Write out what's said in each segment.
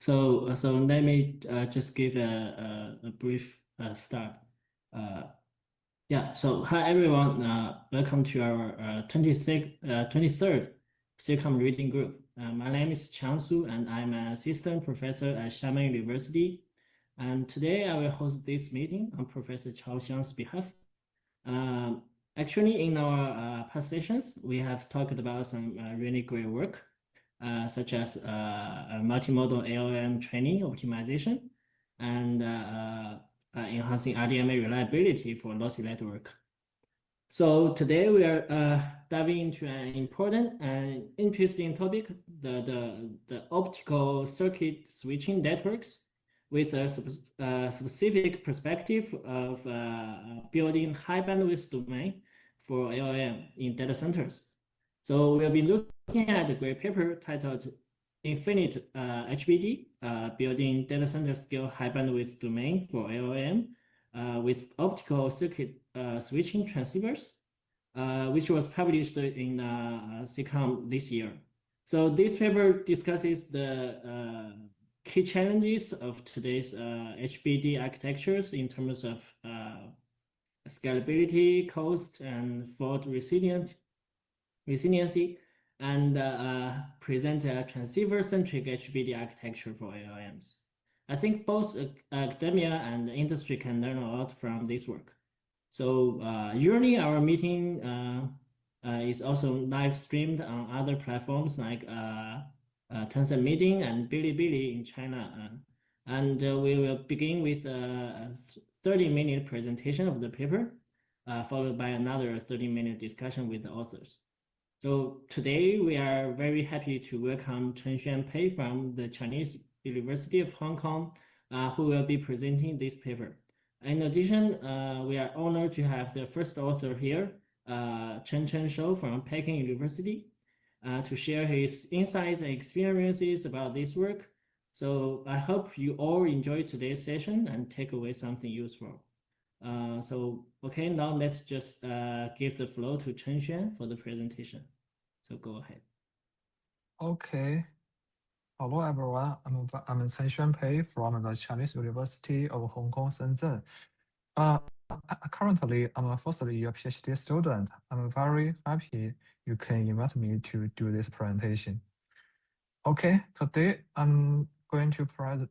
So let me just give a brief start. So hi everyone, welcome to our 23rd SIGCOMM Reading Group. My name is Chengxuan and I'm an assistant professor at Xiamen University. And today I will host this meeting on Professor Chao Xiang's behalf. Actually, in our past sessions, we have talked about some really great work, such as multimodal ALM training optimization and enhancing RDMA reliability for lossy network. So today we are diving into an important and interesting topic, the optical circuit switching networks, with a specific perspective of building high bandwidth domain for ALM in data centers. So we'll be looking at a great paper titled InfiniteHBD, building data center scale high bandwidth domain for ALM with optical circuit switching transceivers, which was published in SIGCOMM this year. So this paper discusses the key challenges of today's HBD architectures in terms of scalability, cost, and fault resiliency, and present a transceiver-centric HBD architecture for ALMs. I think both academia and industry can learn a lot from this work. So usually our meeting is also live streamed on other platforms like Tencent Meeting and Bilibili in China. And we will begin with a 30-minute presentation of the paper, followed by another 30-minute discussion with the authors. So today we are very happy to welcome Chengxuan Pei from the Chinese University of Hong Kong, who will be presenting this paper. In addition, we are honored to have the first author here, Chen Shou from Peking University, to share his insights and experiences about this work. So I hope you all enjoy today's session and take away something useful. Okay, now let's just give the floor to Chengxuan for the presentation. So go ahead. Okay. Hello everyone. I'm Chengxuan Pei from the Chinese University of Hong Kong, Shenzhen. Currently, I'm a first-year PhD student. I'm very happy you can invite me to do this presentation. Okay, today I'm going to present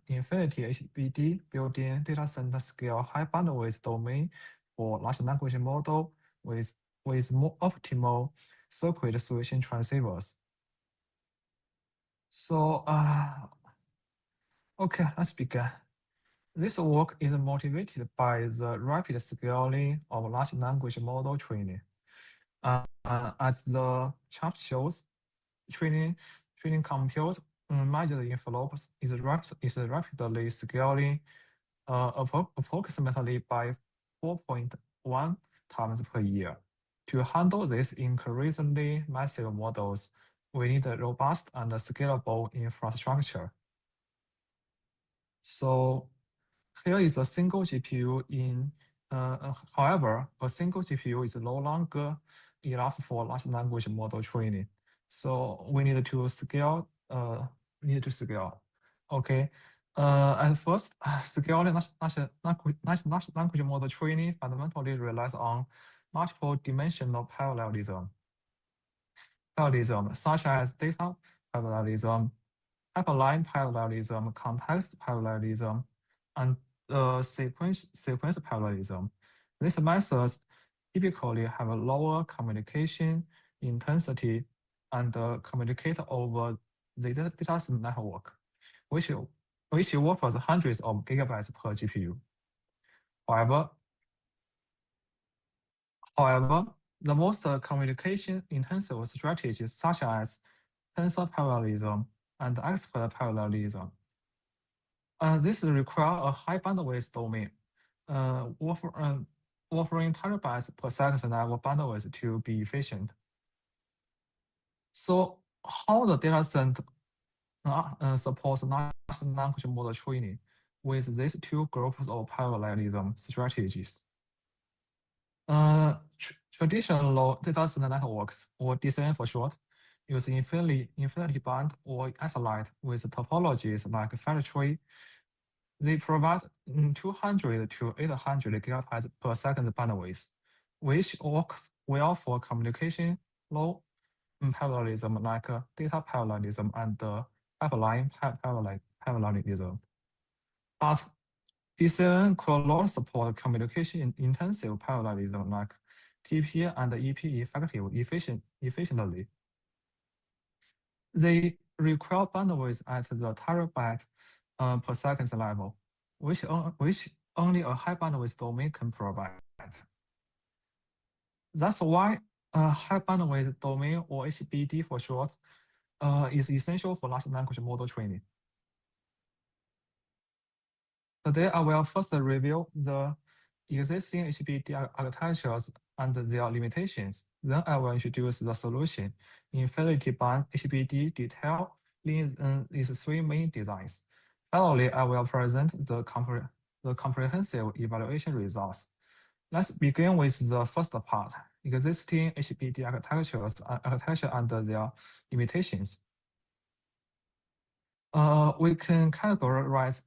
InfiniteHBD, building data center scale high bandwidth domain for large language model with more optimal circuit switching transceivers. So, okay, let's begin. This work is motivated by the rapid scaling of large language model training. As the chart shows, training compute measured envelopes is rapidly scaling approximately by 4.1 times per year. To handle these increasingly massive models, we need a robust and scalable infrastructure. So here is a single GPU however, a single GPU is no longer enough for large language model training. So we need to scale, Okay. At first, scaling large language model training fundamentally relies on multiple dimensional parallelism, such as data parallelism, pipeline parallelism, context parallelism, and sequence parallelism. These methods typically have a lower communication intensity and communicate over the data center network, which offers hundreds of gigabytes per GPU. However, the most communication-intensive strategies such as tensor parallelism and expert parallelism. This requires a high bandwidth domain, offering terabytes per second network bandwidth to be efficient. So how the data center supports large language model training with these two groups of parallelism strategies? Traditional data center networks, or DCN for short, use infinity band or isolate with topologies like factory. They provide 200 to 800 gigabytes per second bandwidth, which works well for communication low parallelism like data parallelism and pipeline parallelism. But DCN could not support communication intensive parallelism like TP and EP efficiently. They require bandwidth at the terabyte per second level, which only a high bandwidth domain can provide. That's why a high bandwidth domain, or HBD for short, is essential for large language model training. Today, I will first review the existing HBD architectures and their limitations. Then I will introduce the solution, infinity band HBD detail in these three main designs. Finally, I will present the comprehensive evaluation results. Let's begin with the first part, existing HBD architecture and their limitations. We can categorize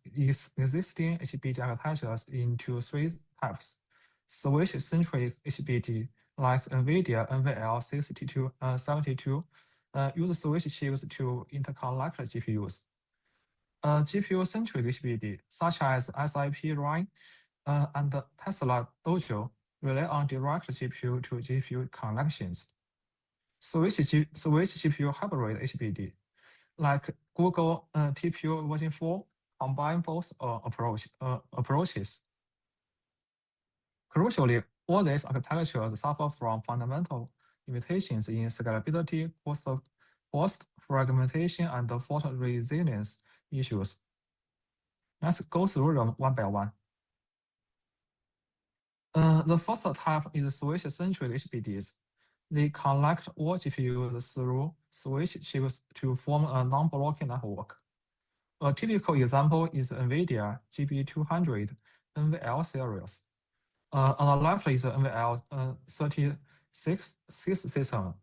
existing HBD architectures into three types. Switch-centric HBD, like NVIDIA NVL6272, use switch chips to interconnect GPUs. GPU-centric HBD, such as SIP Rhine and Tesla Dojo, rely on direct GPU to GPU connections. Switch GPU hybrid HBD, like Google TPU version 4, combine both approaches. Crucially, all these architectures suffer from fundamental limitations in scalability, cost fragmentation, and fault resilience issues. Let's go through them one by one. The first type is switch-centric HBDs. They connect all GPUs through switch chips to form a non-blocking network. A typical example is NVIDIA GB200 NVL series. On the left is the NVL 36 system.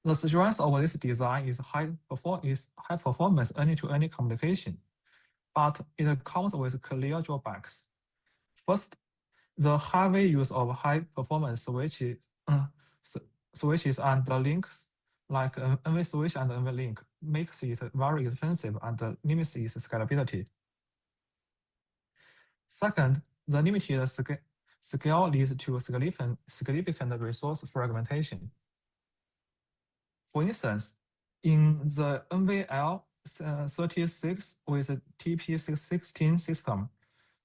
The strength of this design is high performance any-to-any communication, but it comes with clear drawbacks. First, the heavy use of high-performance switches and the links like NV switch and NV link makes it very expensive and limits its scalability. Second, the limited scale leads to significant resource fragmentation. For instance, in the NVL 36 with TP616 system,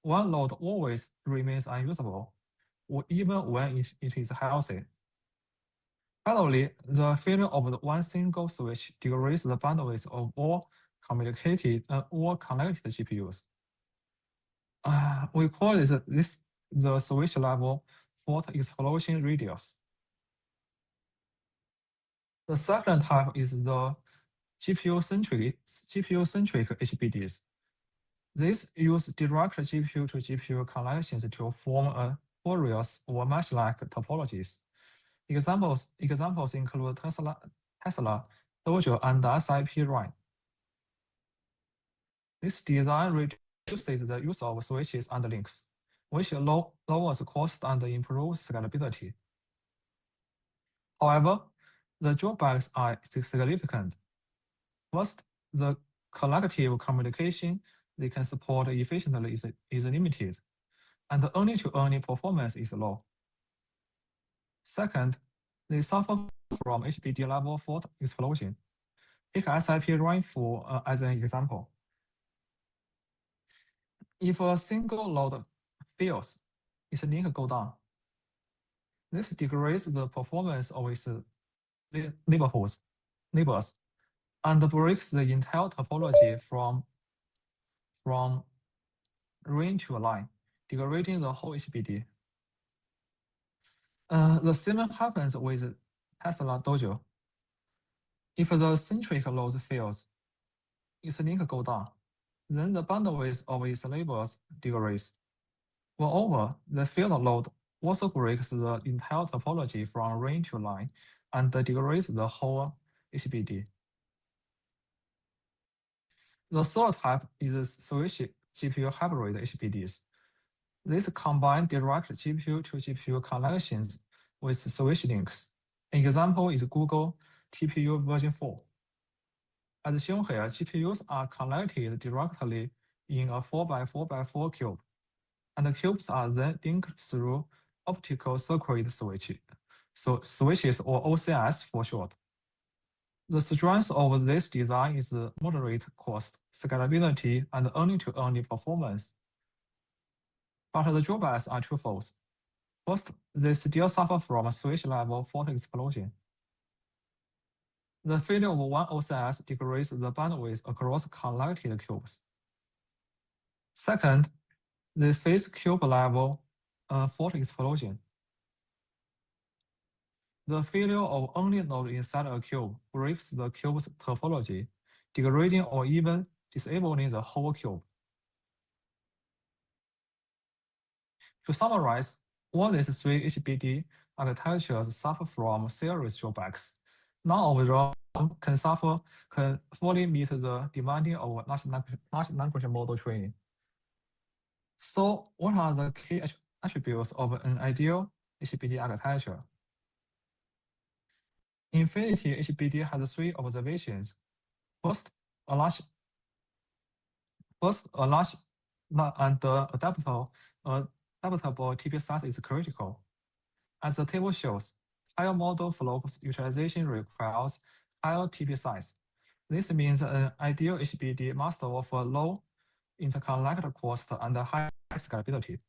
one node always remains unusable, or even when it is healthy. Finally, the failure of one single switch degrades the bandwidth of all connected GPUs. We call this the switch level fault explosion radius. The second type is the GPU-centric HBDs. These use direct GPU-to-GPU connections to form a Fourier or mesh-like topologies. Examples include Tesla, Dojo, and SIP Rhine. This design reduces the use of switches and links, which lowers cost and improves scalability. However, the drawbacks are significant. First, the collective communication they can support efficiently is limited, and the only-to-only performance is low. Second, they suffer from HBD level fault explosion. Take SIP Rhine as an example. If a single node fails, its link goes down. This degrades the performance of its neighbors, and breaks the entire topology from rain to line, degrading the whole HBD. The same happens with Tesla Dojo. If the centric node fails, its link goes down. Then the bandwidth of its neighbors degrades. Moreover, the failed node also breaks the entire topology from rain to line and degrades the whole HBD. The third type is switch GPU hybrid HBDs. These combine direct GPU to GPU connections with switch links. An example is Google TPU version 4. As shown here, GPUs are connected directly in a 4x4x4 cube, and the cubes are then linked through optical circuit switches or OCS for short. The strength of this design is moderate cost, scalability, and early-to-early performance. But the drawbacks are twofold. First, they still suffer from switch-level fault explosion. The failure of one OCS degrades the bandwidth across connected cubes. Second, they face cube-level fault explosion. The failure of only node inside a cube breaks the cube's topology, degrading or even disabling the whole cube. To summarize, all these three HBD architectures suffer from serious drawbacks. None of them can fully meet the demanding of large language model training. So what are the key attributes of an ideal HBD architecture? InfiniteHBD has three observations. First, a large and adaptable TP size is critical. As the table shows, higher model flow utilization requires higher TP size. This means an ideal HBD must offer low interconnect cost and high scalability.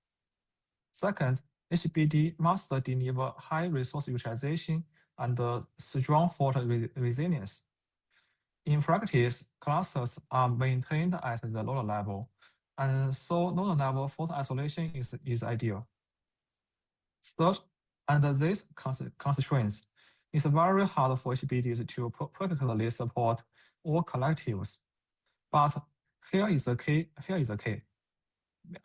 Second, HBD must deliver high resource utilization and strong fault resilience. In practice, clusters are maintained at the lower level, and so lower level fault isolation is ideal. Third, under these constraints, it's very hard for HBDs to perfectly support all collectives. But here is the key.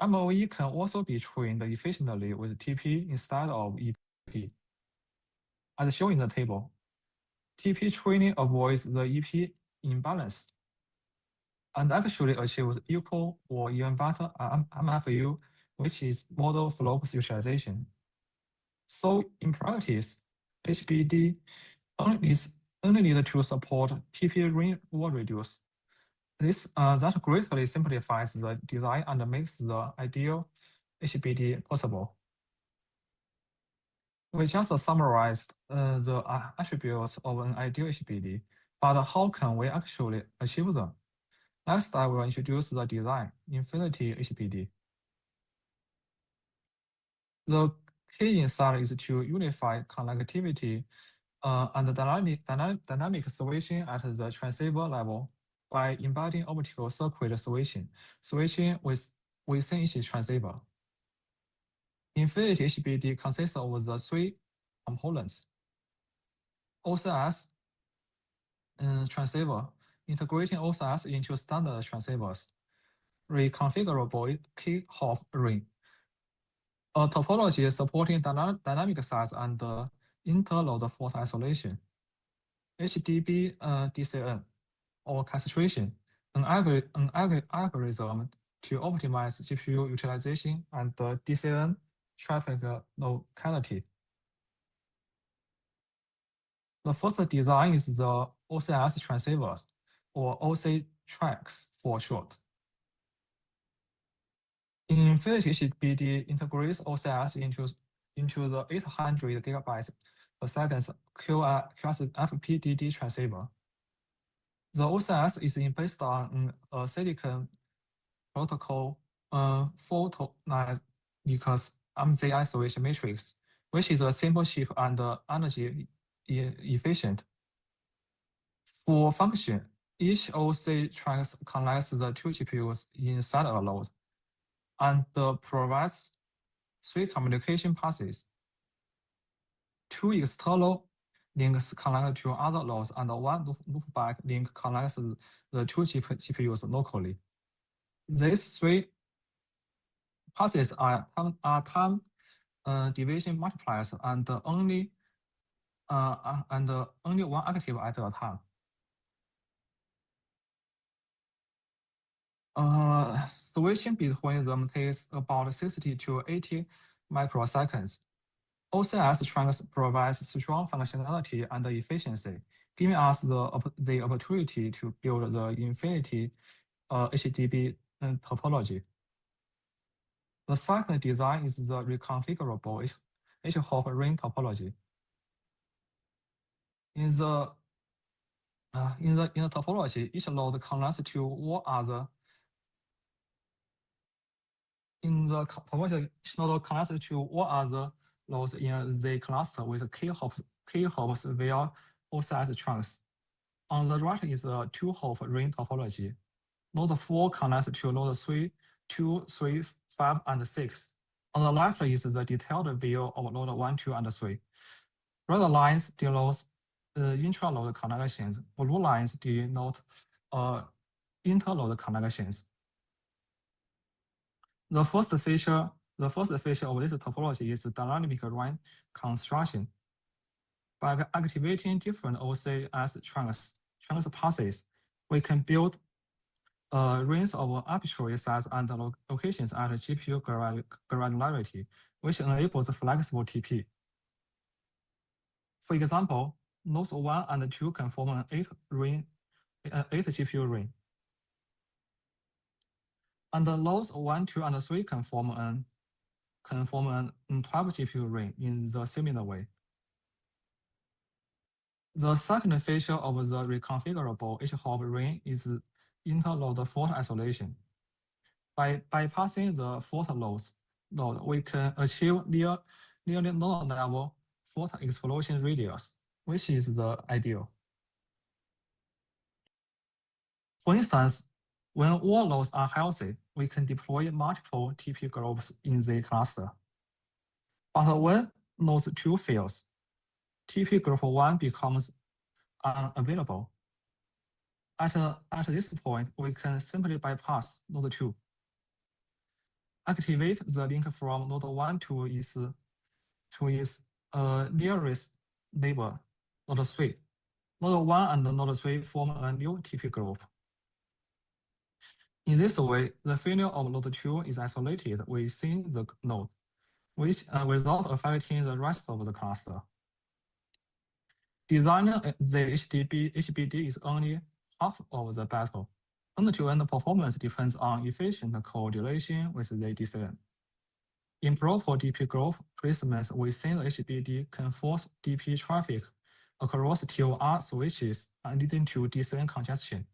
MOE can also be trained efficiently with TP instead of EP. As shown in the table, TP training avoids the EP imbalance and actually achieves equal or even better MFU, which is model flow utilization. So in practice, HBD only need to support TP ring or reduce. That greatly simplifies the design and makes the ideal HBD possible. We just summarized the attributes of an ideal HBD, but how can we actually achieve them? Next, I will introduce the design, InfiniteHBD. The key insight is to unify connectivity and dynamic switching at the transceiver level by embedding optical circuit switching within each transceiver. InfiniteHBD consists of the three components: OCS transceiver, integrating OCS into standard transceivers, reconfigurable key-hop ring, a topology supporting dynamic size and interload fault isolation, HDB DCN, or castration, an algorithm to optimize GPU utilization and DCN traffic locality. The first design is the OCS transceivers, or OC tracks for short. InfiniteHBD integrates OCS into the 800 GB per second QSFP-DD transceiver. The OCS is based on a silicon protocol photonic MZI switch matrix, which is a simple chip and energy efficient. For function, each OC tracks connects the two GPUs inside a load and provides three communication paths. Two external links connect to other nodes, and one loopback link connects the two GPUs locally. These three paths are time division multipliers and only one active at a time. Switching between them takes about 60 to 80 microseconds. OCS trunks provides strong functionality and efficiency, giving us the opportunity to build the Infinity HDB topology. The second design is the reconfigurable H-hop ring topology. In the topology, each node connects to all other. In the topology, each node connects to all other nodes in the cluster with key hops via OCS trunks. On the right is a two-hop ring topology. Node 4 connects to node 3, 2, 3, 5, and 6. On the left is the detailed view of node 1, 2, and 3. Red lines denote intra-node connections. Blue lines denote inter-node connections. The first feature of this topology is dynamic ring construction. By activating different OCS trunks passes, we can build rings of arbitrary size and locations at GPU granularity, which enables flexible TP. For example, nodes 1 and 2 can form an 8 GPU ring. And the nodes 1, 2, and 3 can form an 12 GPU ring in the similar way. The second feature of the reconfigurable H-hop ring is inter-node fault isolation. By bypassing the fault node, we can achieve nearly node-level fault explosion radius, which is the ideal. For instance, when all nodes are healthy, we can deploy multiple TP groups in the cluster. But when node 2 fails, TP group 1 becomes unavailable. At this point, we can simply bypass node 2. Activate the link from node 1 to its nearest neighbor, node 3. Node 1 and node 3 form a new TP group. In this way, the failure of node 2 is isolated within the node, which without affecting the rest of the cluster. Designing the HBD is only half of the battle. End-to-end performance depends on efficient coordination with the DCN. Improper DP group placements within the HBD can force DP traffic across TOR switches and leading to DCN congestion.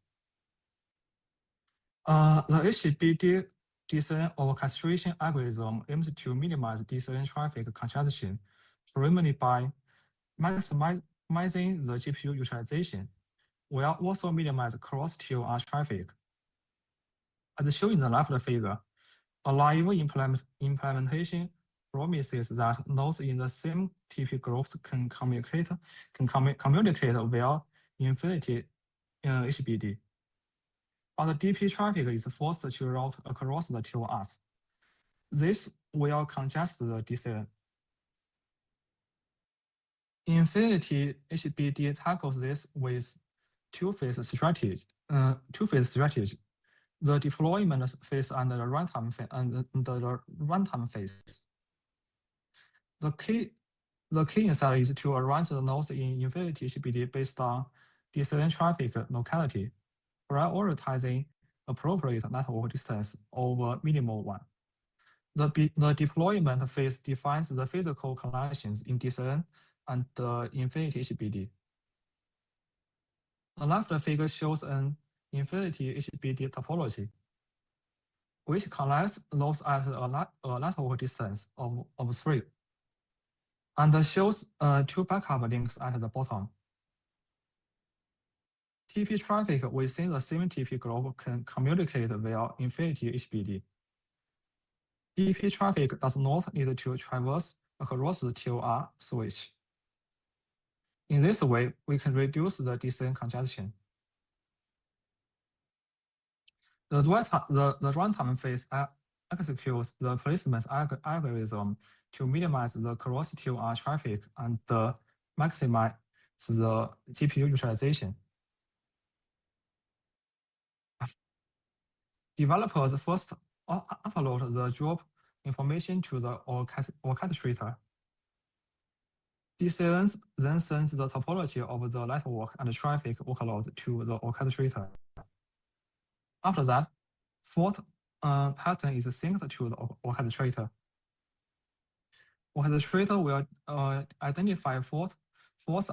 The HBD DCN orchestration algorithm aims to minimize DCN traffic congestion, primarily by maximizing the GPU utilization, while also minimize cross-TOR traffic. As shown in the left figure, a live implementation promises that nodes in the same TP groups can communicate via Infinity HBD. But the DP traffic is forced to route across the TORs. This will congest the DCN. Infinity HBD tackles this with two-phase strategy. The deployment phase and the runtime phase. The key insight is to arrange the nodes in Infinity HBD based on DCN traffic locality, prioritizing appropriate network distance over minimal one. The deployment phase defines the physical connections in DCN and the Infinity HBD. The left figure shows an Infinity HBD topology, which connects nodes at a network distance of 3, and shows 2 backup links at the bottom. TP traffic within the same TP group can communicate via Infinity HBD. TP traffic does not need to traverse across the TOR switch. In this way, we can reduce the DCN congestion. The runtime phase executes the placement algorithm to minimize the cross-TOR traffic and maximize the GPU utilization. Developers first upload the drop information to the orchestrator. D7 then sends the topology of the network and traffic workload to the orchestrator. After that, fault pattern is synced to the orchestrator. Orchestrator will identify faults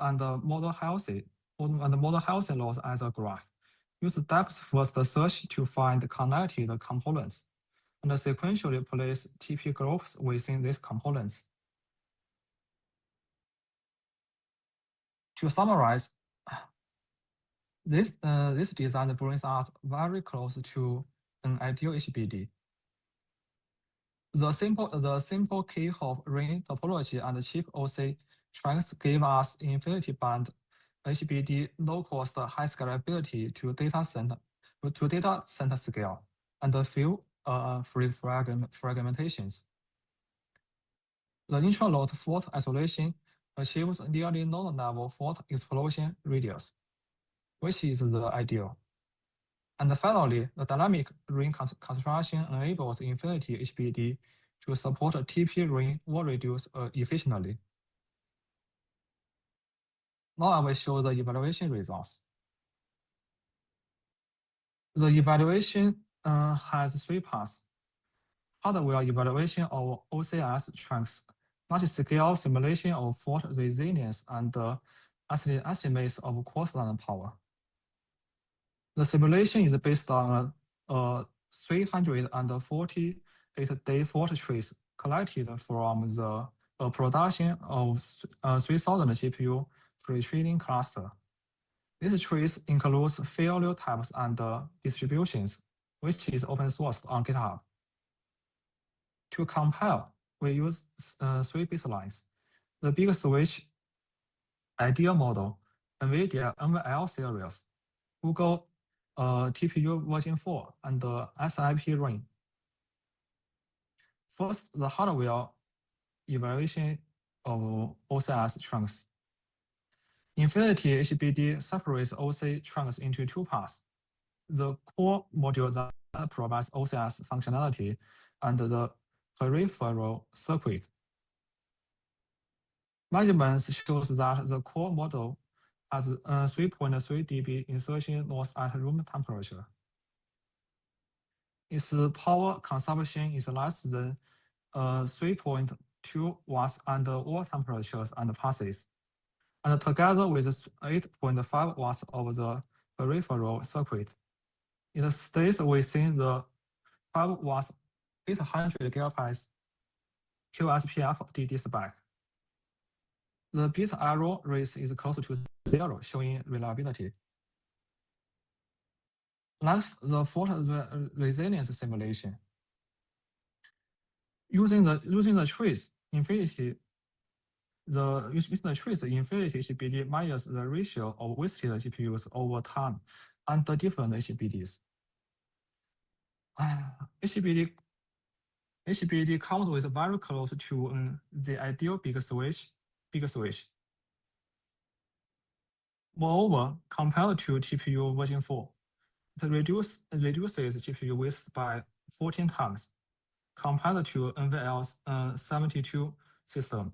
and model healthy loss as a graph. Use depth first search to find connected components, and sequentially place TP groups within these components. To summarize, this design brings us very close to an ideal HBD. The simple key-hop ring topology and cheap OC tracks give us infinity band HBD low-cost, high scalability to data center scale, and few free fragmentations. The intra-node fault isolation achieves nearly node-level fault explosion radius, which is the ideal. And finally, the dynamic ring construction enables infinity HBD to support TP ring wall reduce efficiently. Now I will show the evaluation results. The evaluation has 3 parts. Hardware evaluation of OCS trunks, large-scale simulation of fault resilience, and estimates of cross-line power. The simulation is based on a 348-day fault trace collected from the production of 3,000 GPU pre-training cluster. This trace includes failure types and distributions, which is open sourced on GitHub. To compare, we use 3 baselines: the big switch ideal model, NVIDIA NVL series, Google TPU version 4, and the SIP ring. First, the hardware evaluation of OCS trunks. Infinity HBD separates OC trunks into 2 parts: the core module that provides OCS functionality and the peripheral circuit. Measurements shows that the core model has 3.3 dB insertion loss at room temperature. Its power consumption is less than 3.2 watts under all temperatures and passes, and together with 8.5 watts of the peripheral circuit, it stays within the 5 watts 800 gigabytes QSPF DD spec. The bit error rate is close to 0, showing reliability. Next, the fault resilience simulation. Using the trace, infinity HBD measures the ratio of wasted GPUs over time under different HBDs. HBD comes with very close to the ideal big switch. Moreover, compared to TPU version 4, it reduces GPU waste by 14 times compared to NVL's 72 system.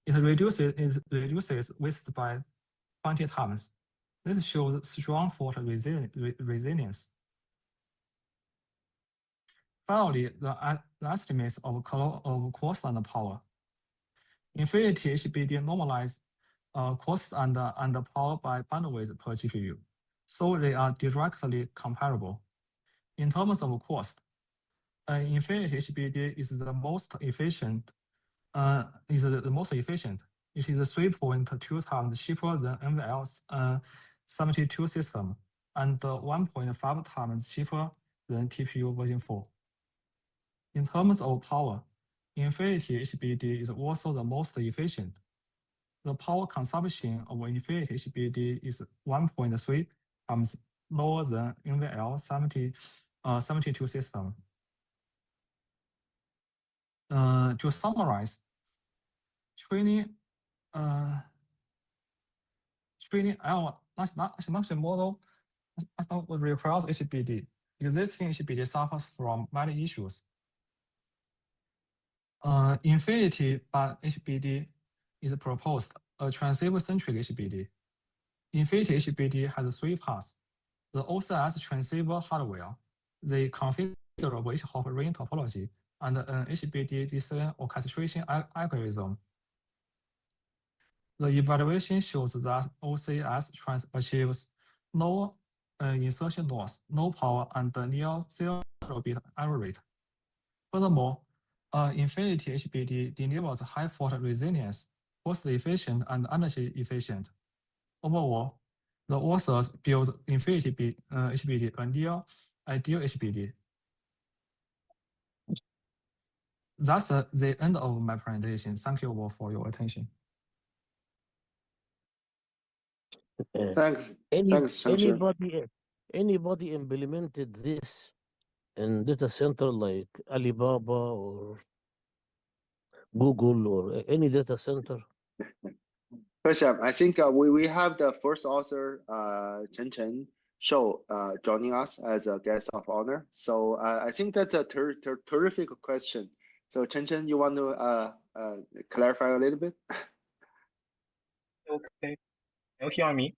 It reduces waste by 20 times. This shows strong fault resilience. Finally, the estimates of cross-line power. Infinity HBD normalize costs and power by bandwidth per GPU, so they are directly comparable. In terms of cost, Infinity HBD is the most efficient. It is 3.2 times cheaper than NVL's 72 system and 1.5 times cheaper than TPU version 4. In terms of power, Infinity HBD is also the most efficient. The power consumption of Infinity HBD is 1.3 times lower than NVL 72 system. To summarize, training L language model requires HBD. existing HBD suffers from many issues. InfiniteHBD is proposed, a transceiver-centric HBD. InfiniteHBD has 3 parts: the OCS transceiver hardware, the configurable H-hop ring topology, and an HBD decision orchestration algorithm. The evaluation shows that OCS achieves no insertion loss, no power, and near 0-bit error rate. Furthermore, InfiniteHBD delivers high fault resilience, cost efficient, and energy efficient. Overall, the authors build InfiniteHBD a near ideal HBD. That's the end of my presentation. Thank you all for your attention. Thanks, Chengxuan. Anybody implemented this in data center like Alibaba or Google or any data center? I think we have the first author, Chen Shou, joining us as a guest of honor. So I think that's a terrific question. So Chen, you want to clarify a little bit? Okay. Can you hear me?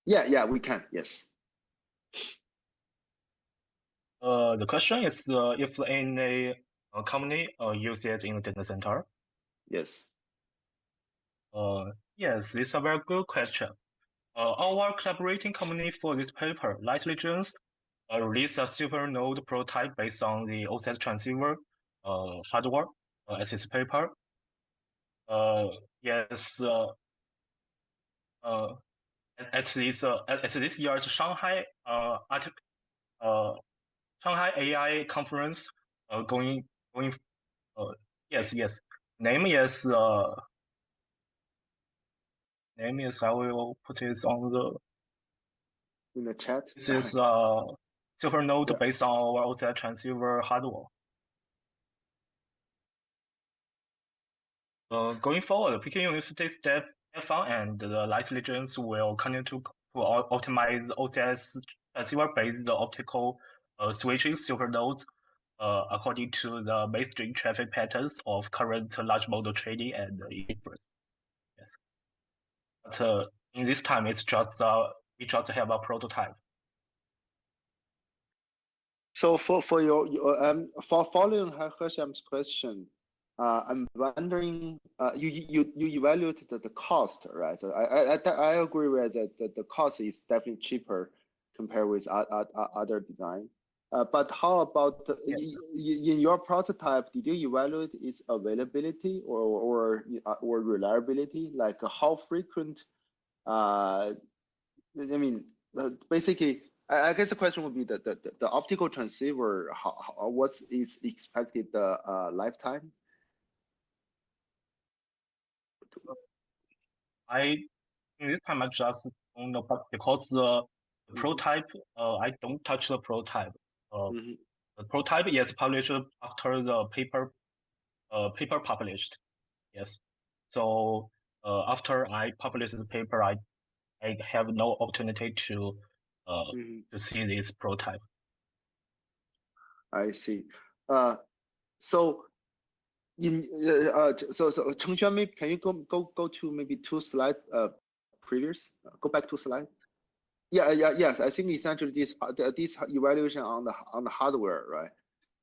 Yeah, we can. Yes. The question is if any company use it in the data center. Yes. Yes, this is a very good question. Our collaborating company for this paper, Light Legends, released a super node prototype based on the OCS transceiver hardware as its paper. Yes. At this year's Shanghai Shanghai AI conference, yes. Name is I will put it on in the chat. This is super node based on our OCS transceiver hardware. Going forward, Peking University Staff and the Light Legends will continue to optimize OCS transceiver-based optical switching super nodes according to the mainstream traffic patterns of current large model training and inference. Yes, but in this time, it's just we just have a prototype. So for following Hesham's question, I'm wondering, you evaluated the cost, right? So I agree with that the cost is definitely cheaper compared with other design. But how about in your prototype? Did you evaluate its availability or reliability? Like how frequent? I mean, basically, I guess the question would be the optical transceiver. What is expected lifetime? In this time I just don't know, but because the prototype, I don't touch the prototype. The prototype is published after the paper published. Yes. So after I publish the paper, I have no opportunity to see this prototype. I see. So Chengxuan, maybe can you go to maybe 2 slides previous? Go back 2 slides. Yes. I think essentially this evaluation on the hardware, right?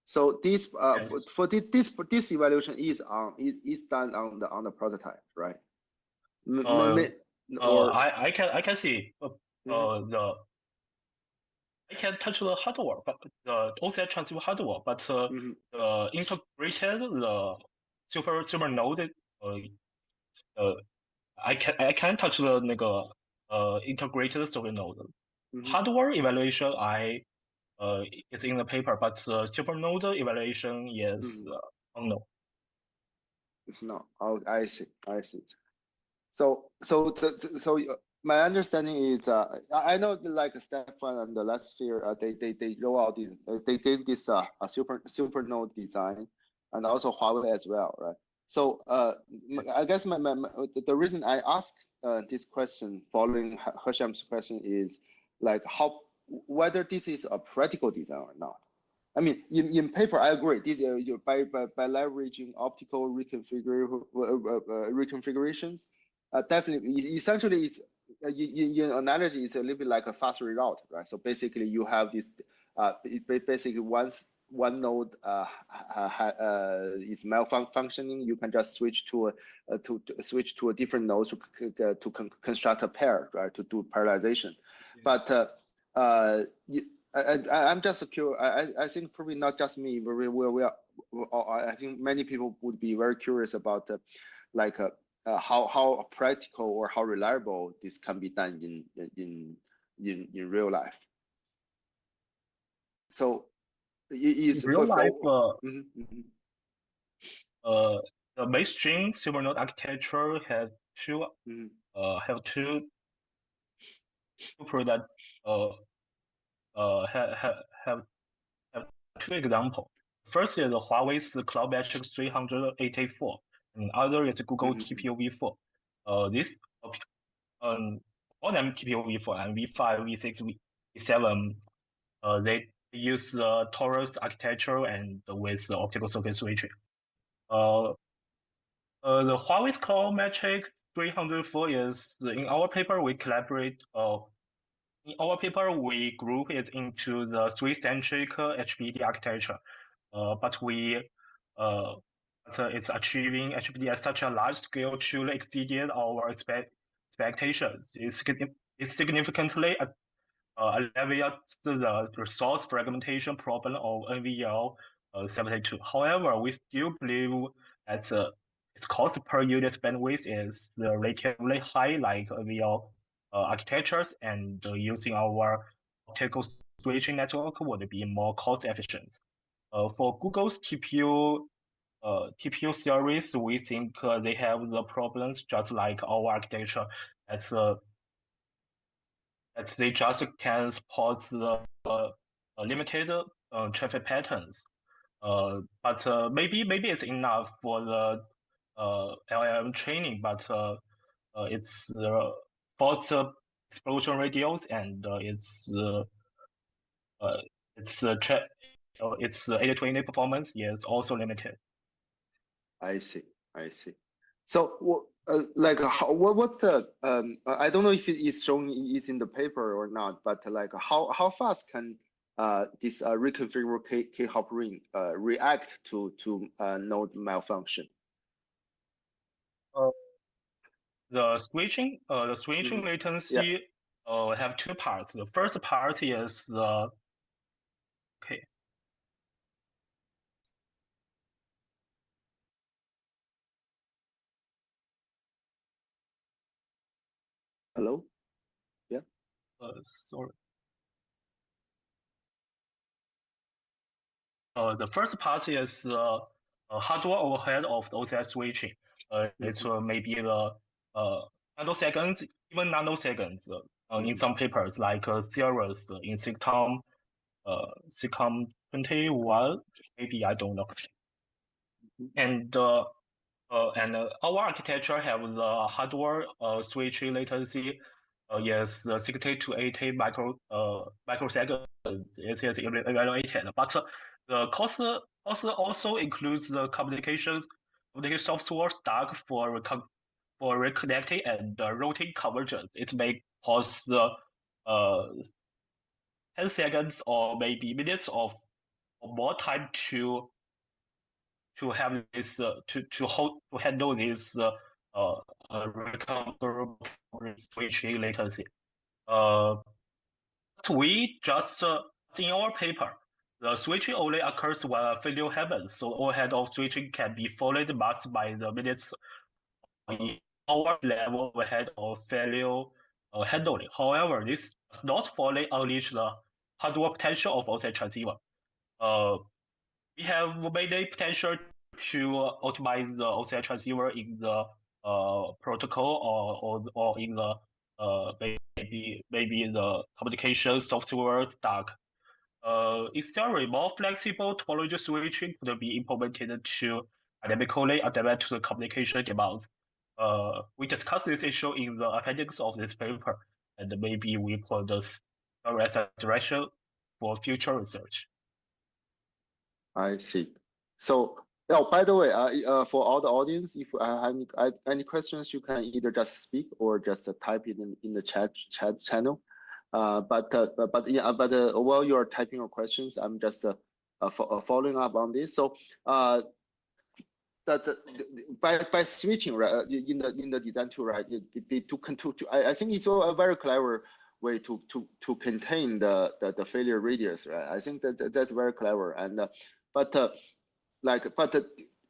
So this yes. for this evaluation is done on the prototype, right? I can see I can touch the hardware, but the OCS transceiver hardware, but the integrated the super node I can touch the integrated super node. Hardware evaluation is in the paper, but super node evaluation is unknown. It's not. Oh, I see. So my understanding is I know like Stefan and the last year they roll out this they gave this a super node design and also Huawei as well, right? So I guess the reason I asked this question following Hesham's question is like how whether this is a practical design or not. I mean, in paper, I agree. This by leveraging optical reconfigurations, definitely, essentially, it's in analogy, it's a little bit like a fast reroute, right? So basically, you have this. Basically, once one node is malfunctioning, you can just switch to a different node to construct a pair, right? To do parallelization, but I'm just curious. I think probably not just me, but I think many people would be very curious about how practical or how reliable this can be done in real life. So it is in real life. The mainstream supernode architecture has two product have two examples. First is the Huawei's Cloud Matrix 384, and other is Google TPU-v4. This all them TPU-v4 and V5, V6, V7, they use the Taurus architecture and with optical circuit switching. The Huawei's Cloud Matrix 304 is in our paper we collaborate. In our paper, we group it into the three-centric HBD architecture, but it's achieving HBD at such a large scale truly exceeded our expectations. It significantly alleviates the resource fragmentation problem of NVL 72. However, we still believe that its cost per unit bandwidth is relatively high, like NVL architectures, and using our optical switching network would be more cost efficient. For Google's TPU series, we think they have the problems just like our architecture, as they just can support the limited traffic patterns. But maybe it's enough for the LLM training, but it's false explosion radius and its 8020 performance is also limited. I see. So what's the I don't know if it is shown is in the paper or not, but like how fast can this reconfigurable K-hop ring react to node malfunction? The switching latency have two parts. The first part is the Hello? Yeah. Sorry. The first part is the hardware overhead of the OSI switching. It's maybe the nanoseconds, even nanoseconds in some papers, like series in SIGCOMM 21, maybe, I don't know. And our architecture have the hardware switching latency is 60 to 80 microseconds. It is evaluated, but the cost also includes the communication software stack for reconnecting and routing convergence. It may cost 10 seconds or maybe minutes or more time to have this to handle this recoverable switching latency. We just in our paper, the switching only occurs when a failure happens, so overhead of switching can be fully masked by the minutes in our level overhead of failure handling. However, this does not fully unleash the hardware potential of OSI transceiver. We have many potential to optimize the OSI transceiver in the protocol or in the maybe in the communication software stack. In theory, more flexible topology switching could be implemented to dynamically adapt to the communication demands. We discussed this issue in the appendix of this paper, and maybe we could as a direction for future research. I see. So, oh, by the way, for all the audience, if have any questions, you can either just speak or just type it in the chat channel. But while you're typing your questions, I'm just following up on this. So, by switching right in the design tool, right, I think it's a very clever way to contain the failure radius, right? I think that's very clever. And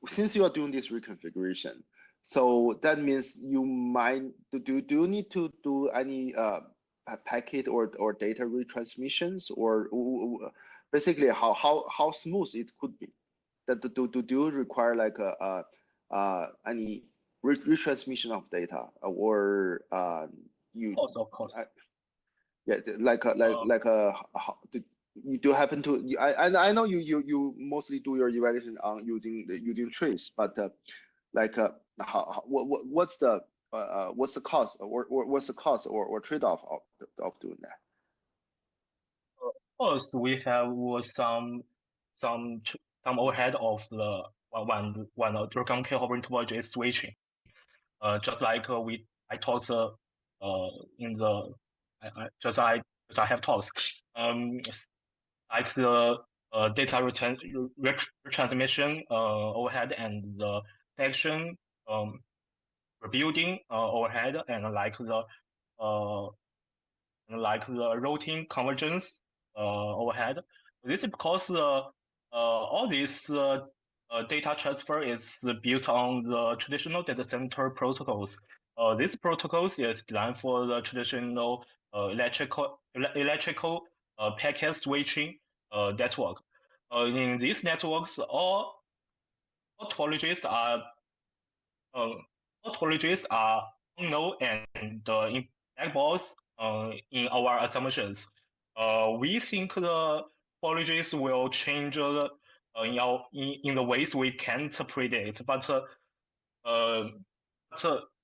since you are doing this reconfiguration, so that means you might do you need to do any packet or data retransmissions, or basically how smooth it could be? That do you require like any retransmission of data, or you? Of course. Yeah, you do happen to? I know you mostly do your evaluation on using trace, but what's the cost, or what's the cost or trade-off of doing that? Of course, we have some overhead of the when the Rokon-K hovering topology is switching. Just like I talked in the I have talked like the data retransmission overhead and the section rebuilding overhead, and like the routing convergence overhead. This is because all this data transfer is built on the traditional data center protocols. These protocols is designed for the traditional electrical packet switching network. In these networks, all topologies are unknown and in black box in our assumptions. We think the topologies will change in the ways we can't predict, but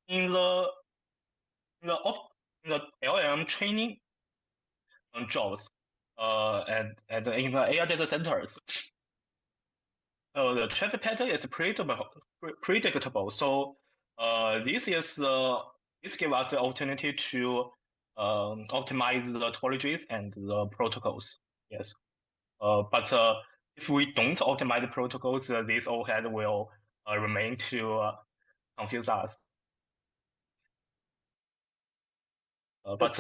in the LLM training jobs and in the AI data centers, the traffic pattern is predictable. So this gives us the opportunity to optimize the topologies and the protocols. Yes, but if we don't optimize the protocols, this overhead will remain to confuse us. But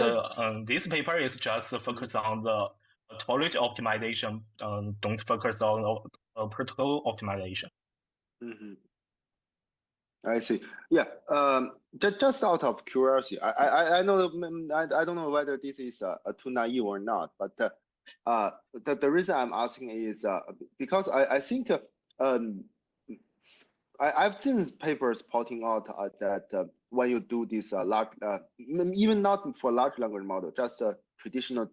this paper is just focused on the topology optimization. Don't focus on protocol optimization. Mm-hmm. I see. Yeah. Just out of curiosity, I know I don't know whether this is too naive or not, but the reason I'm asking is because I think I've seen papers pointing out that when you do this large, even not for large language model, just traditional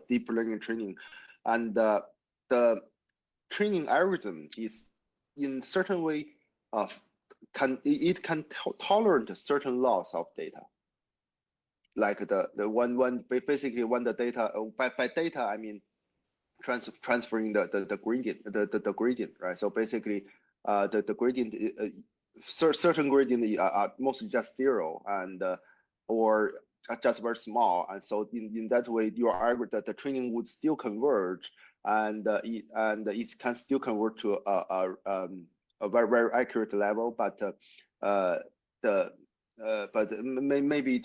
deep learning training, and the training algorithm is in certain way can tolerate a certain loss of data. Like basically when the data by data I mean transferring the gradient the gradient, right? So basically the gradient certain gradient are mostly just zero and or just very small, and so in that way your algorithm the training would still converge, and it can still convert to a very accurate level, but maybe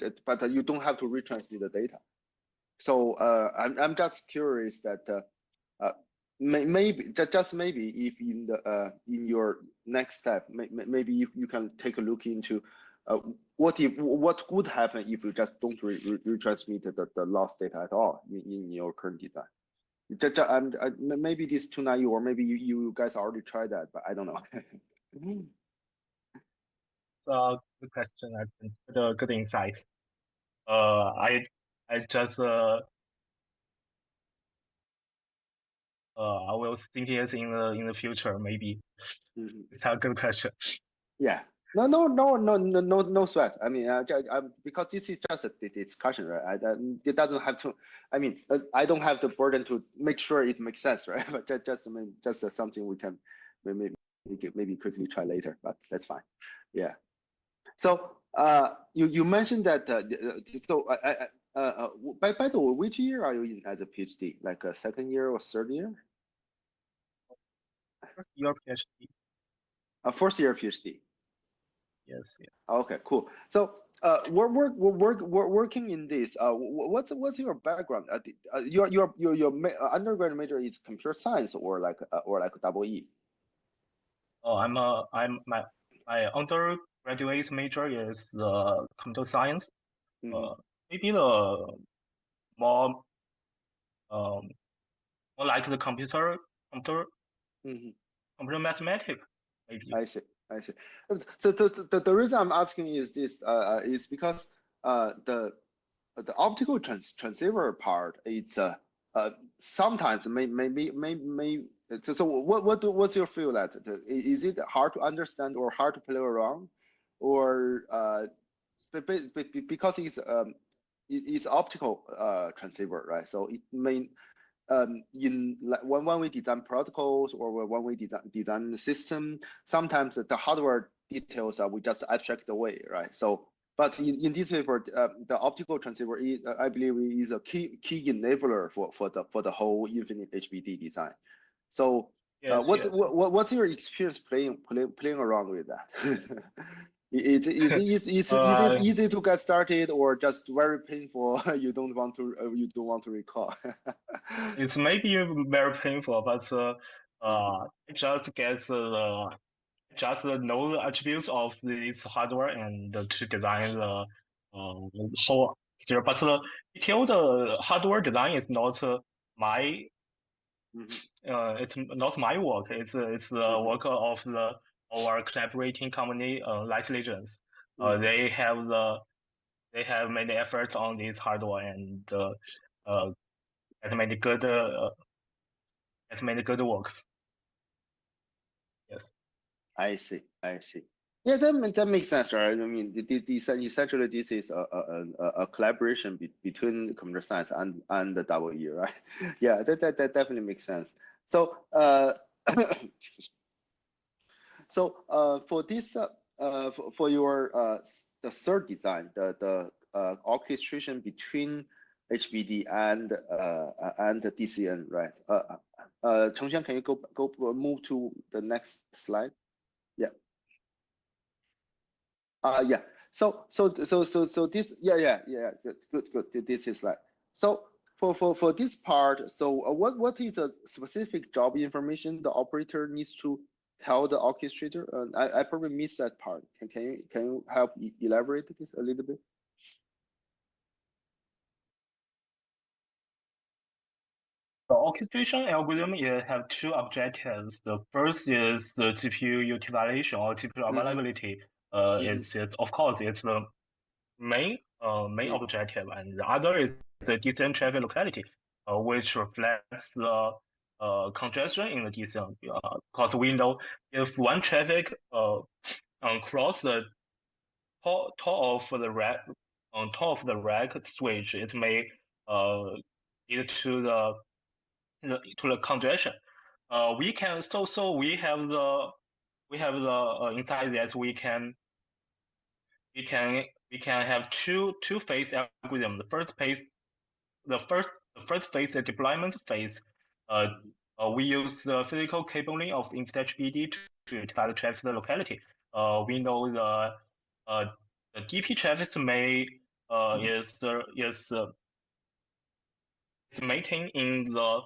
you don't have to retransmit the data. So I'm just curious that maybe if in your next step maybe you can take a look into what would happen if you just don't retransmit the lost data at all in your current design. Maybe this is too naive, or maybe you guys already tried that, but I don't know. So good question. I think good insight. I just I will think it in the future maybe. Mm-hmm. It's a good question. Yeah, No sweat. I mean, because this is just a discussion, right? It doesn't have to. I mean, I don't have the burden to make sure it makes sense, right? But just something we can maybe quickly try later. But that's fine. Yeah. So you mentioned that. By the way, which year are you in as a PhD? Like a second year or third year? First year PhD. A fourth year PhD. Yes. Yeah. Okay, cool. So we're working in this. What's your background? Your undergrad major is computer science or like double E? Oh, my undergraduate major is computer science. Maybe the more like the computer mathematics, maybe. I see. So the reason I'm asking is this is because the optical transceiver part, it's sometimes may so what's your feel that is it hard to understand or hard to play around, or because it's optical transceiver, right? So it may in like when we design protocols or when we design the system, sometimes the hardware details we just abstract away, right? So, but in this paper, the optical transceiver I believe is a key enabler for the whole InfiniteHBD design. So, what's your experience playing around with that? Is it easy to get started or just very painful? You don't want to recall. It's maybe very painful, but it just know the attributes of this hardware and to design the whole picture. But the detailed hardware design is not my. It's not my work. It's the work of our collaborating company, Light Legends. They have many efforts on this hardware and has many good works. Yes. I see. Yeah, that makes sense, right? I mean, essentially this is a collaboration between computer science and the double E, right? Yeah, that definitely makes sense. So for this for your the third design, the orchestration between HBD and the DCN, right? Chengxuan, can you go move to the next slide? Yeah. Yeah. So this, yeah. Good. This is like, so for this part, so what is the specific job information the operator needs to tell the orchestrator? I probably missed that part. Can you help elaborate this a little bit? The orchestration algorithm have two objectives. The first is the GPU utilization or GPU availability. It's of course it's the main objective, and the other is the DCN traffic locality, which reflects the congestion in the DCN. Because we know if one traffic cross the top of the rack on top of the rack switch, it may lead to the congestion. We can so we have the insight that we can have two phase algorithm. The first phase, the deployment phase. We use the physical cabling of the InfiniteHBD to utilize the traffic locality. We know the DP traffic may is maintained in the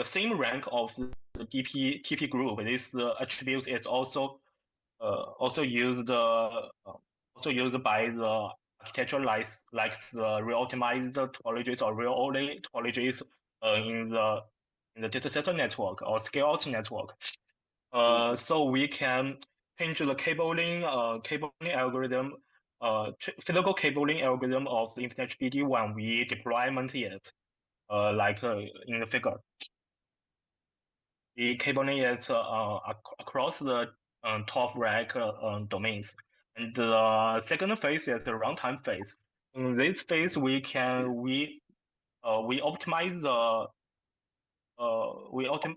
same rank of the TP group. This attribute is also used by the architecture like the real-optimized topologies or real-only topologies in the data center network or scale-out network. So we can change the cabling algorithm, physical cabling algorithm of the InfiniteHBD when we deployment it, like in the figure. The cabling is across the top rack domains. And the second phase is the runtime phase. In this phase, we optimize the we optim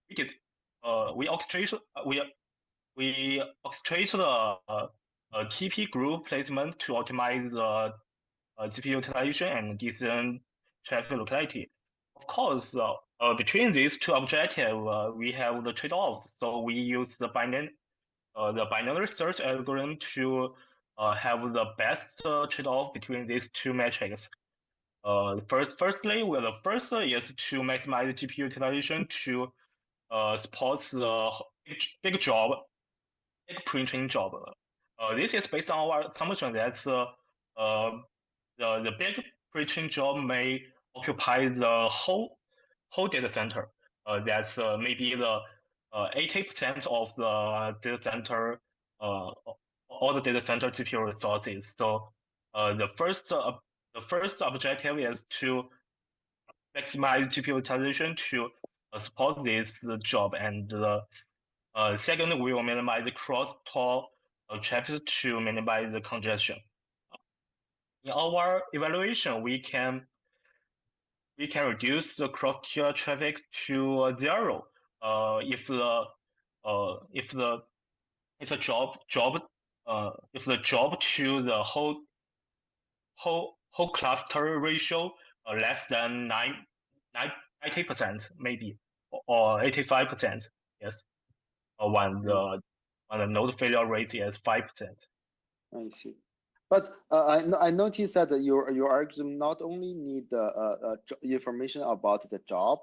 we get we orchestrate the TP group placement to optimize the GPU utilization and decent traffic locality. Of course, between these two objectives, we have the trade-offs. So we use the binary search algorithm to have the best trade-off between these two metrics. Firstly, the first is to maximize GPU utilization to support the big pre-training job. This is based on our assumption that the big pre-training job may occupy the whole data center. That's maybe the 80% of the data center, all the data center GPU resources. So the first objective is to maximize GPU utilization to support this job, and second, we will minimize the cross-talk traffic to minimize the congestion. In our evaluation, we can reduce the cross-tier traffic to 0 if the job to the whole cluster ratio less than 90% maybe, or 85%. Yes, when the node failure rate is 5%. I see. But I noticed that your algorithm not only need the information about the job,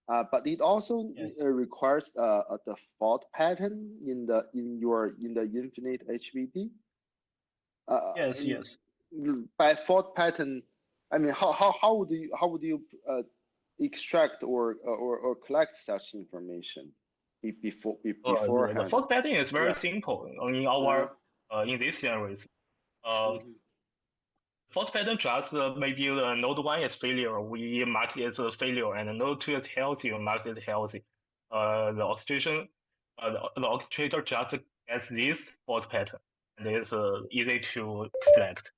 but it also requires the fault pattern in the InfiniteHBD. Yes. By fault pattern, I mean, how would you extract or collect such information beforehand? The fault pattern is very simple in our in this series. Fault pattern just maybe the node 1 is failure, we mark it as a failure, and node 2 is healthy, we mark it as healthy. The orchestrator just gets this fault pattern, and it's easy to select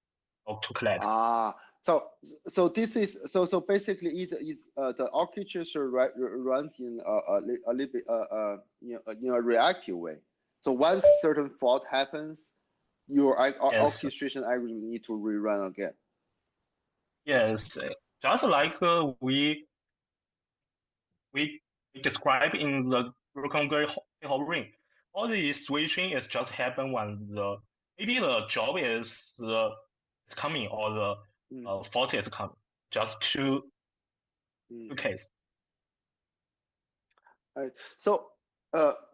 or to collect. So this is so basically is the architecture runs in a little bit in a reactive way. So once certain fault happens, your orchestration algorithm need to rerun again. Yes, just like we describe in the rectangular ring. All the switching is just happen when maybe the job is coming or the fault is coming. Just two cases. So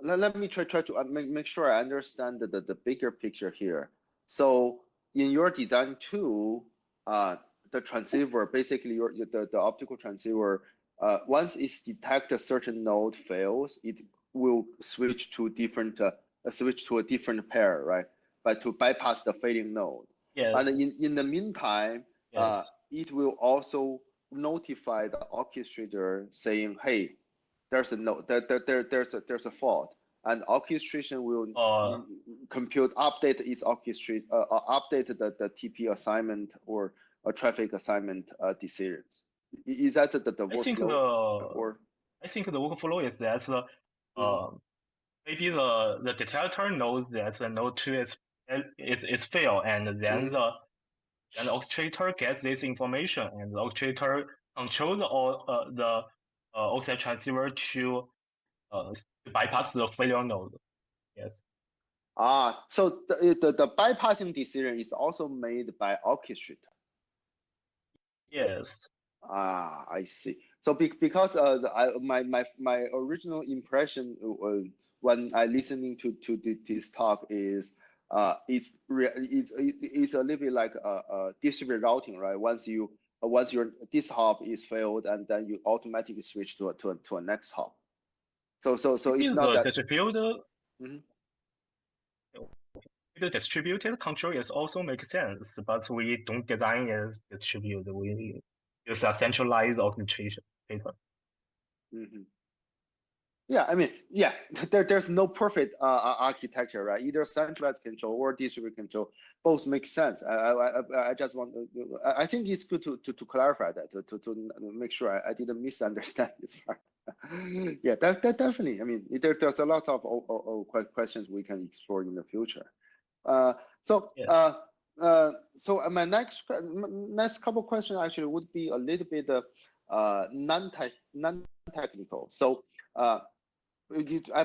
let me try to make sure I understand the bigger picture here. So in your design tool, the transceiver, basically the optical transceiver, once it detects a certain node fails, it will switch to a different pair, right? But to bypass the failing node. Yes. And in the meantime, it will also notify the orchestrator saying, hey, there's a node, there's a fault, and orchestration will update its update the TP assignment or a traffic assignment decisions. Is that the workflow? I think the workflow is that maybe the detector knows that the node 2 is fail, and then the orchestrator gets this information, and the orchestrator controls the OSDI transceiver to bypass the failure node. Yes. So the bypassing decision is also made by orchestrator. Yes. I see. So because my original impression when I listening to this talk is it's a little bit like distributed routing, right? Once this hop is failed, and then you automatically switch to a next hop. So it's not that distributed. The distributed control is also makes sense, but we don't design it as distributed. We use a centralized orchestration paper. Yeah, I mean, yeah, there's no perfect architecture, right? Either centralized control or distributed control, both make sense. I just want to, I think it's good to clarify that, to make sure I didn't misunderstand this part. Yeah, that definitely. I mean, there's a lot of questions we can explore in the future. So my next couple questions actually would be a little bit non-technical. So I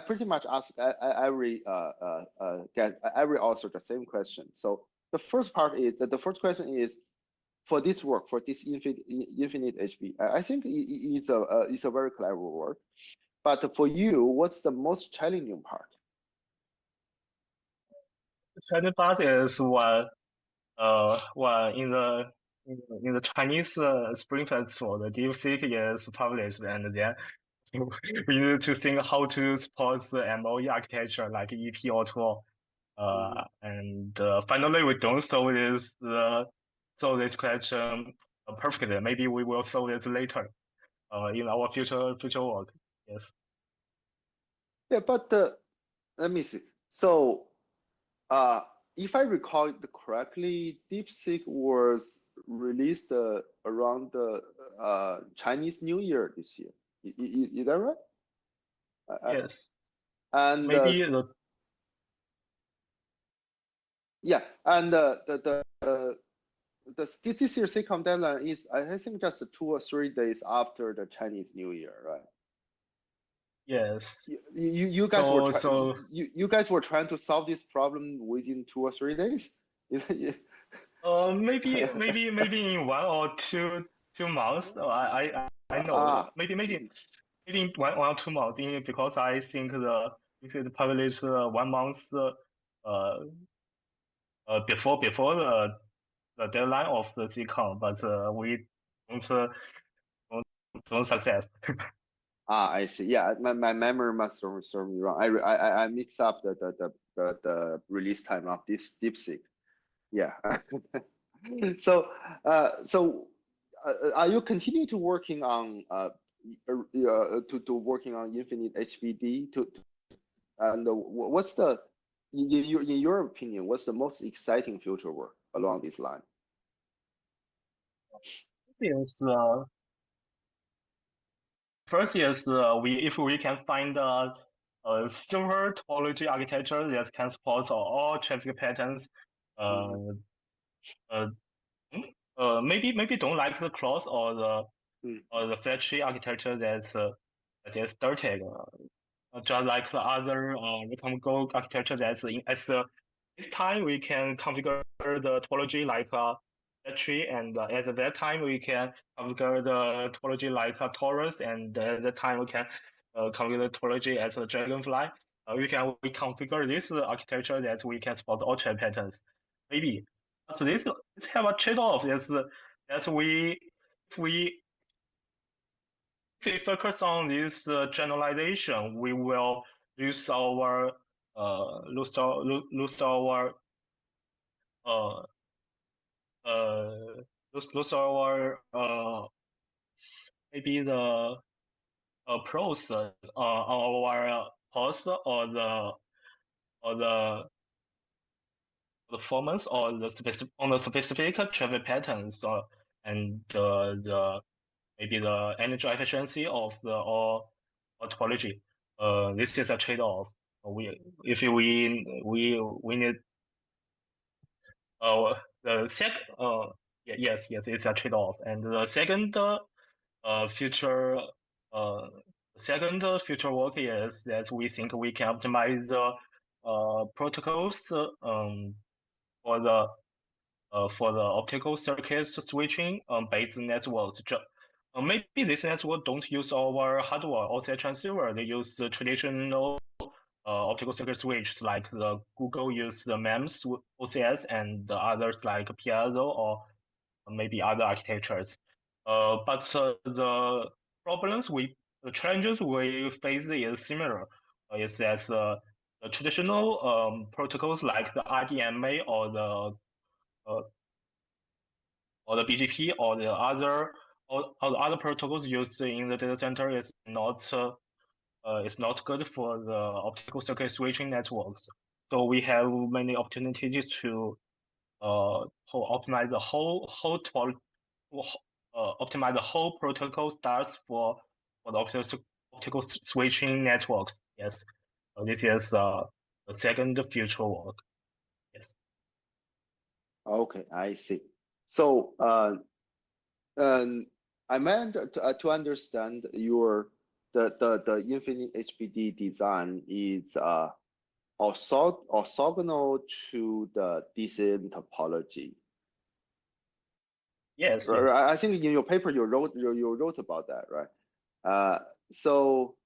pretty much ask every author the same question. So the first part is the first question is, for this work, for this InfiniteHBD, I think it's a very clever work. But for you, what's the most challenging part? The challenging part is when in the Chinese Spring Festival, the DeepSeek is published, and then we need to think how to support the MOE architecture like EP or 12. And finally, we don't solve this question perfectly. Maybe we will solve it later in our future work. Yes. Yeah, but let me see. So, if I recall it correctly, DeepSeek was released around the Chinese New Year this year. Is that right? Yes. And maybe yeah, and this year's SIGCOMM deadline is, I think, just 2 or 3 days after the Chinese New Year, right? Yes. You guys you guys were trying to solve this problem within 2 or 3 days? maybe in 1 or 2 months. I know. Maybe in 1 or 2 months, because I think it is published 1 month before the deadline of the SIGCOMM, but we don't success. I see. Yeah, my memory must serve me wrong. I mix up the release time of this DeepSeek. Yeah. So are you continue to working on working on InfiniteHBD and what's the in your opinion, what's the most exciting future work along this line? First is if we can find a silver topology architecture that can support all traffic patterns, maybe don't like the cross or the flat tree architecture that's static. Just like the other rectangle architecture that's this time we can configure the topology like a tree, and at that time we can configure the topology like a torus, and at that time we can configure the topology as a dragonfly. We configure this architecture that we can support all trend patterns, maybe. So this have a trade-off. Is that if we focus on this generalization, we will lose our lose our maybe the pros our pulse or the performance or the specific traffic patterns and the maybe the energy efficiency of the topology. This is a trade-off. We need the yes, it's a trade-off. And the second future future work is that we think we can optimize the protocols for the optical circuit switching based networks. Maybe this network don't use our hardware OSDI transceiver. They use the traditional optical circuit switches like the Google use the MEMS OCS and the others like piezo or maybe other architectures. But the challenges we face is similar. Is that the traditional protocols like the RDMA or the BGP or the other protocols used in the data center is not is not good for the optical circuit switching networks. So we have many opportunities to optimize the optimize the whole protocol stacks for the optical switching networks. Yes, this is the second future work. Yes. Okay, I see. So, I meant to understand the InfiniteHBD design is orthogonal to the Daxin topology. Yes, Right, yes. I think in your paper you wrote about that, right? So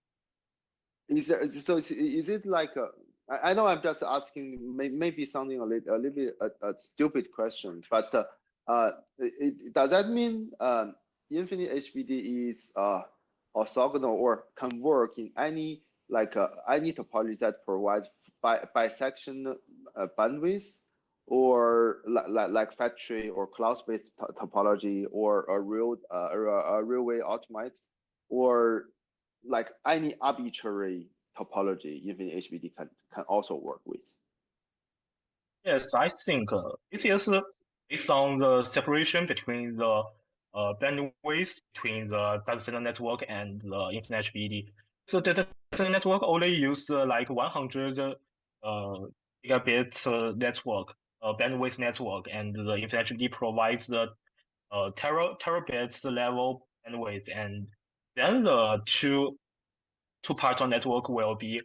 is it like I know I'm just asking maybe something a little bit a stupid question, but does that mean InfiniteHBD is orthogonal or can work in any any topology that provides bisection bandwidth, or like factory or cloud-based topology, or a railway optimized, or like any arbitrary topology InfiniteHBD can also work with? Yes, I think this is based on the separation between the bandwidth between the Datacenter network and the InfiniteHBD. So the Datacenter network only use like 100 gigabit network bandwidth network, and the InfiniteHBD provides the terabits level bandwidth, and then the two parts of network will be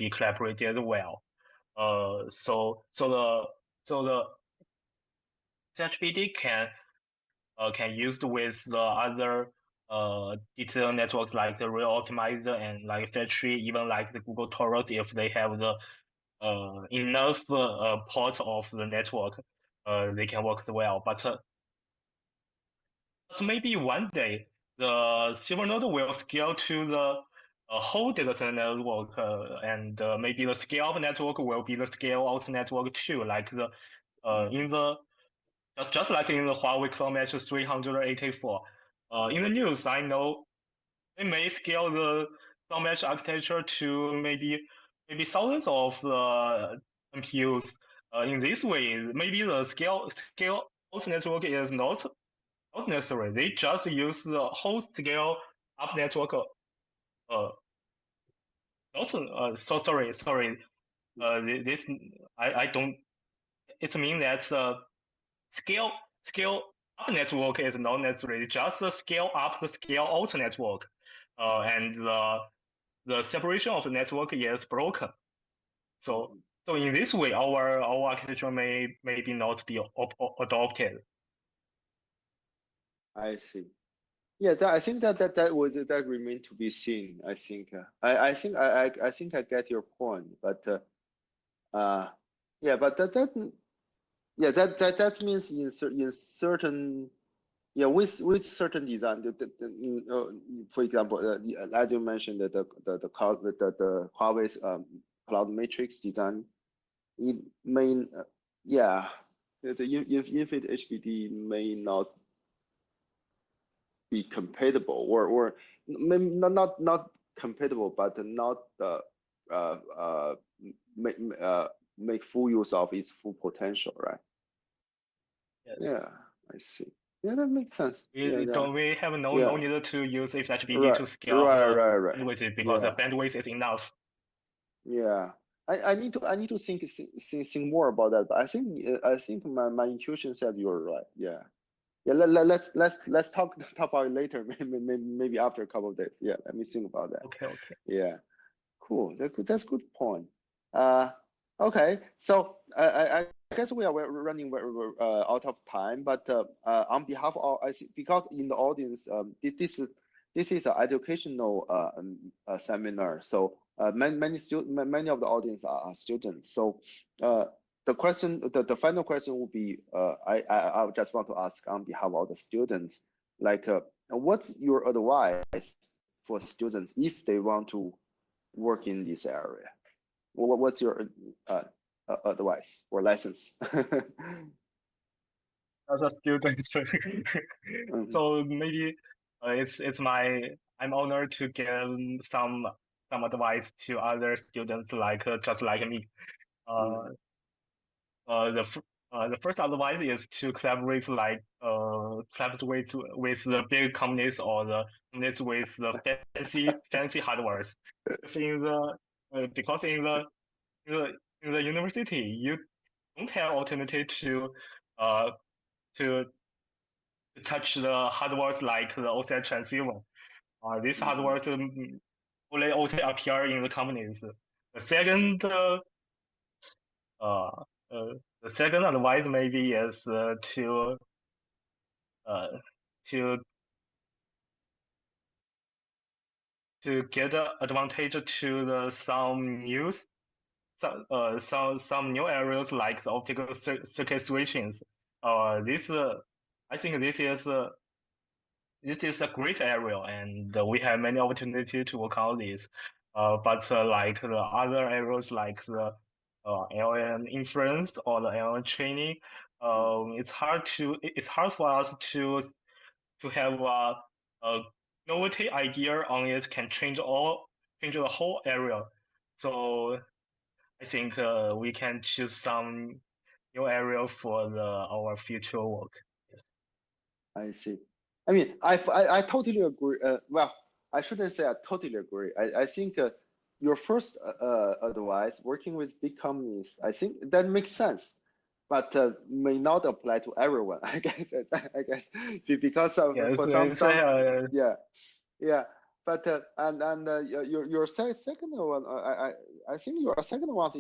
collaborated well. So the HBD can used with the other detailed networks like the real optimizer and like factory, even like the Google Taurus, if they have the enough ports of the network, they can work well. But maybe one day the silver node will scale to the whole data center network, and maybe the scale of network will be the scale of the network too, like the in the just like in the Huawei Cloud Mesh 384. In the news, I know they may scale the Cloud Mesh architecture to maybe thousands of MPUs. In this way, maybe the scale of the network is not necessary. They just use the whole scale up network. So sorry. This I don't. It means that scale up network is not necessary. Just scale up the scale out network, and the separation of the network is broken. So in this way, our architecture maybe not be adopted. I see. Yeah, I think that remain to be seen. I think I think I get your point, but yeah, but that means in certain, yeah, with certain design, for example, as you mentioned, the Huawei's cloud matrix design, it may yeah, the InfiniteHBD may not be compatible, or maybe not compatible, but not make full use of its full potential, right? Yes. Yeah, I see. Yeah, that makes sense. We have no need to use HBD to scale right. bandwidth, because the bandwidth is enough. Yeah, I need to think more about that, but I think my intuition says you're right. Yeah. Yeah, let's talk about it later. Maybe after a couple of days. Yeah, let me think about that. Okay. Yeah, cool. That's good point. Okay, so I guess we are running out of time, but on behalf of because in the audience, this is an educational seminar, so many of the audience are students. So the final question will be, I just want to ask on behalf of the students, like what's your advice for students if they want to work in this area? What's your advice or lessons? As a student, so maybe I'm honored to give some some advice to other students like just like me. The first advice is to collaborate with the big companies or the companies with the fancy hardwares. Because in the university you don't have alternative to touch the hardwares like the OSDI transceiver. These hardwares only appear in the companies. The second advice maybe is to get advantage to some new areas like the optical circuit switchings. I think this is a great area, and we have many opportunities to work on this. But like the other areas like the LM inference or the LM training, it's hard for us to have a novelty idea on it can change the whole area. So I think we can choose some new area for our future work. Yes. I see. I mean, I totally agree. Well, I shouldn't say I totally agree. I think your first advice, working with big companies, I think that makes sense, but may not apply to everyone. I guess because of Yes, for some yeah. But your second one, I think your second one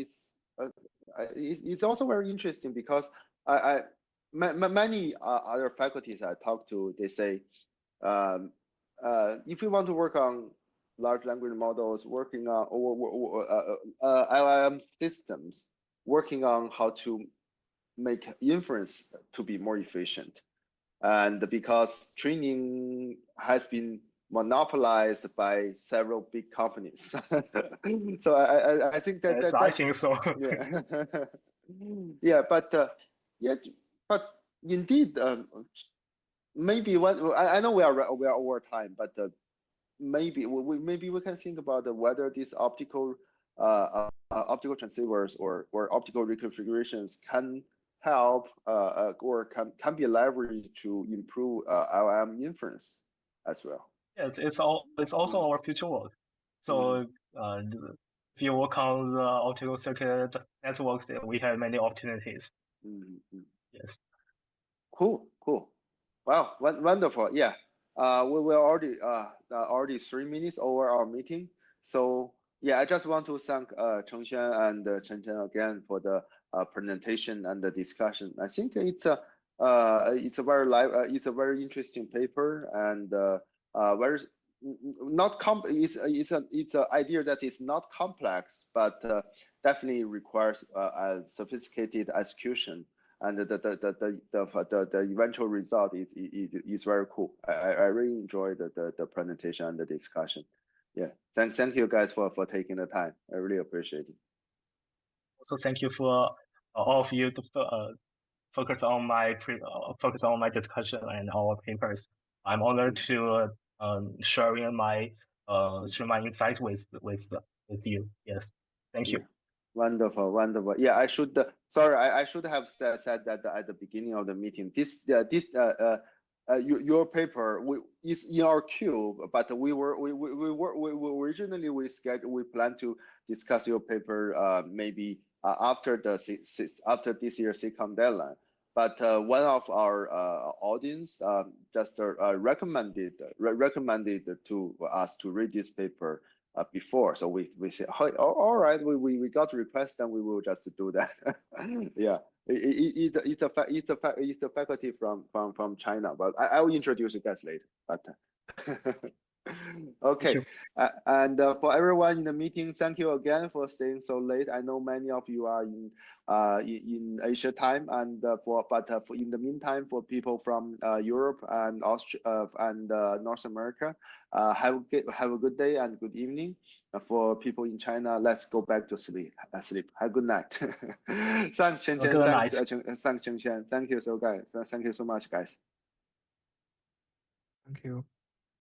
is also very interesting because many other faculties I talk to, they say, if you want to work on large language models, working on LLM systems, working on how to make inference to be more efficient, and because training has been monopolized by several big companies. So I think that, yes, I think so. yeah, but indeed, maybe I know we are over time, but maybe we can think about whether these optical transceivers or optical reconfigurations can help or can be leveraged to improve LM inference as well. Yes, it's also our future work. So if you work on the optical circuit networks, we have many opportunities. Yes. Cool. Wow, wonderful. Yeah. We were already 3 minutes over our meeting. So yeah, I just want to thank Chengxuan and Chen again for the presentation and the discussion. I think it's a very interesting paper, and very it's an idea that is not complex, but definitely requires a sophisticated execution, and the eventual result is very cool. I really enjoyed the presentation and the discussion. Yeah, thank you guys for taking the time. I really appreciate it. Also, thank you for all of you to focus on my discussion and our papers. I'm honored to sharing my insights with you. Yes, thank you. Wonderful. Yeah, I should sorry, I should have said that at the beginning of the meeting. Your paper is in our queue, but we originally planned to discuss your paper maybe after this year's SIGCOMM deadline. But one of our audience just recommended to us to read this paper before, so we said, all right, we got request, and we will just do that. Yeah, it's a faculty from China, but I will introduce you guys later. But okay, and for everyone in the meeting, thank you again for staying so late. I know many of you are in Asia time, and in the meantime, for people from Europe and Austria and North America, have a good day and good evening. For people in China, let's go back to sleep. Have a good night. Thanks, Chenchen. Thanks, Chengxuan. Thank you so much, guys. Thank you.